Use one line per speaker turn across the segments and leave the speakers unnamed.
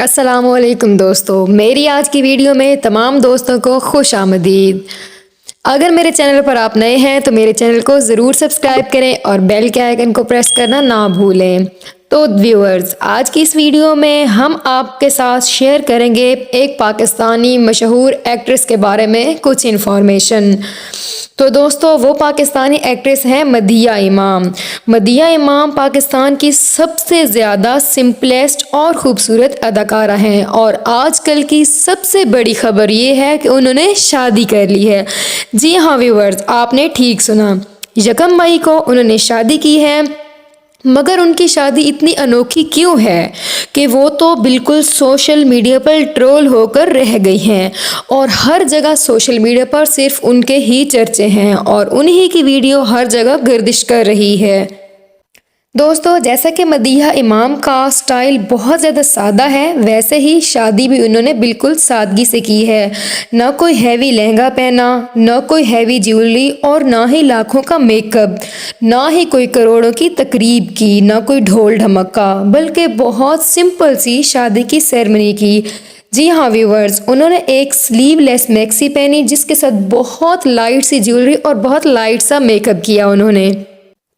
अस्सलामुअलैकुम दोस्तों, मेरी आज की वीडियो में तमाम दोस्तों को खुश आमदीद। अगर मेरे चैनल पर आप नए हैं तो मेरे चैनल को ज़रूर सब्सक्राइब करें और बेल के आइकन को प्रेस करना ना भूलें। तो व्यूअर्स, आज की इस वीडियो में हम आपके साथ शेयर करेंगे एक पाकिस्तानी मशहूर एक्ट्रेस के बारे में कुछ इन्फॉर्मेशन। तो दोस्तों, वो पाकिस्तानी एक्ट्रेस हैं मदीहा इमाम। मदीहा इमाम पाकिस्तान की सबसे ज़्यादा सिंपलेस्ट और ख़ूबसूरत अदाकारा हैं और आजकल की सबसे बड़ी खबर ये है कि उन्होंने शादी कर ली है। जी हाँ व्यूअर्स, आपने ठीक सुना, 1 मई को उन्होंने शादी की है। मगर उनकी शादी इतनी अनोखी क्यों है कि वो तो बिल्कुल सोशल मीडिया पर ट्रोल होकर रह गई हैं और हर जगह सोशल मीडिया पर सिर्फ उनके ही चर्चे हैं और उन्हीं की वीडियो हर जगह गर्दिश कर रही है। दोस्तों, जैसा कि मदीहा इमाम का स्टाइल बहुत ज़्यादा सादा है, वैसे ही शादी भी उन्होंने बिल्कुल सादगी से की है। ना कोई हैवी लहंगा पहना, ना कोई हैवी ज्वेलरी और ना ही लाखों का मेकअप, ना ही कोई करोड़ों की तकरीब की, ना कोई ढोल ढमक्का, बल्कि बहुत सिंपल सी शादी की सेरेमनी की। जी हाँ व्यूवर्स, उन्होंने एक स्लीवलेस मैक्सी पहनी जिसके साथ बहुत लाइट सी ज्वेलरी और बहुत लाइट सा मेकअप किया उन्होंने।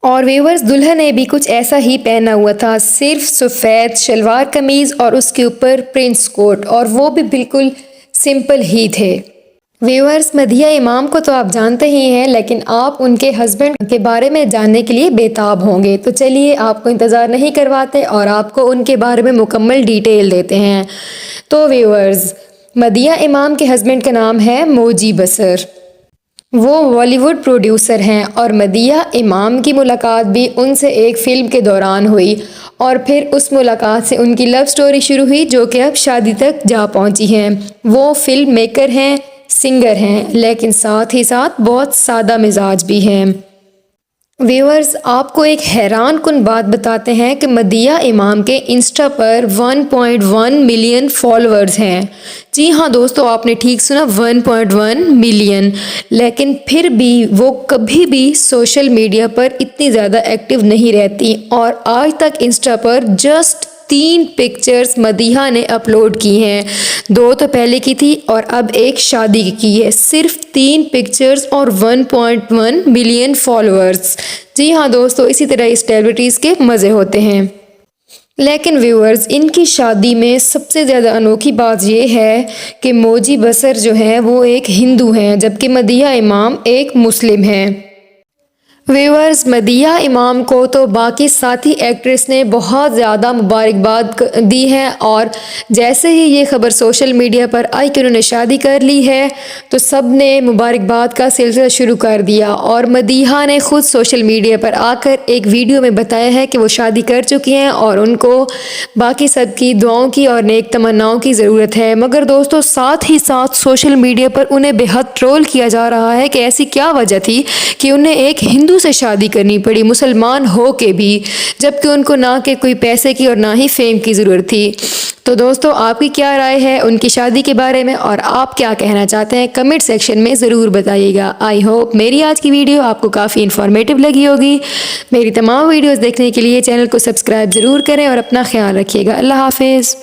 और व्यूवर्स, दुल्हन ने भी कुछ ऐसा ही पहना हुआ था, सिर्फ सफ़ेद शलवार कमीज़ और उसके ऊपर प्रिंस कोट, और वो भी बिल्कुल सिंपल ही थे। व्यूवर्स, मदीहा इमाम को तो आप जानते ही हैं, लेकिन आप उनके हस्बैंड के बारे में जानने के लिए बेताब होंगे। तो चलिए, आपको इंतज़ार नहीं करवाते और आपको उनके बारे में मुकम्मल डिटेल देते हैं। तो व्यूवर्स, मदीहा इमाम के हस्बैंड का नाम है मौजी बसर। वो बॉलीवुड प्रोड्यूसर हैं और मदीहा इमाम की मुलाकात भी उनसे एक फ़िल्म के दौरान हुई और फिर उस मुलाकात से उनकी लव स्टोरी शुरू हुई, जो कि अब शादी तक जा पहुंची हैं। वो फिल्म मेकर हैं, सिंगर हैं, लेकिन साथ ही साथ बहुत सादा मिजाज भी हैं। व्यूअर्स, आपको एक हैरान कुन बात बताते हैं कि मदीहा इमाम के इंस्टा पर 1.1 मिलियन फॉलोअर्स हैं। जी हाँ दोस्तों, आपने ठीक सुना, 1.1 मिलियन। लेकिन फिर भी वो कभी भी सोशल मीडिया पर इतनी ज़्यादा एक्टिव नहीं रहती और आज तक इंस्टा पर जस्ट 3 पिक्चर्स मदीहा ने अपलोड की हैं। 2 तो पहले की थी और अब एक शादी की है। सिर्फ 3 पिक्चर्स और 1.1 मिलियन फॉलोअर्स। जी हाँ दोस्तों, इसी तरह इस सेलिब्रिटीज़ के मज़े होते हैं। लेकिन व्यूअर्स, इनकी शादी में सबसे ज़्यादा अनोखी बात यह है कि मौजी बसर जो है वो एक हिंदू हैं, जबकि मदीहा इमाम एक मुस्लिम हैं। व्यूअर्स, मदीहा इमाम को तो बाकी साथी एक्ट्रेस ने बहुत ज़्यादा मुबारकबाद दी है और जैसे ही ये ख़बर सोशल मीडिया पर आई कि उन्होंने शादी कर ली है तो सब ने मुबारकबाद का सिलसिला शुरू कर दिया। और मदीहा ने ख़ुद सोशल मीडिया पर आकर एक वीडियो में बताया है कि वो शादी कर चुकी हैं और उनको बाकी सब की दुआओं की और नेक तमन्नाओं की ज़रूरत है। मगर दोस्तों, साथ ही साथ सोशल मीडिया पर उन्हें बेहद ट्रोल किया जा रहा है कि ऐसी क्या वजह थी कि उन्हें एक हिंदू से शादी करनी पड़ी, मुसलमान हो के भी, जबकि उनको ना के कोई पैसे की और ना ही फेम की ज़रूरत थी। तो दोस्तों, आपकी क्या राय है उनकी शादी के बारे में और आप क्या कहना चाहते हैं, कमेंट सेक्शन में ज़रूर बताइएगा। आई होप मेरी आज की वीडियो आपको काफ़ी इन्फॉर्मेटिव लगी होगी। मेरी तमाम वीडियोज़ देखने के लिए चैनल को सब्सक्राइब ज़रूर करें और अपना ख्याल रखिएगा। अल्लाह हाफिज़।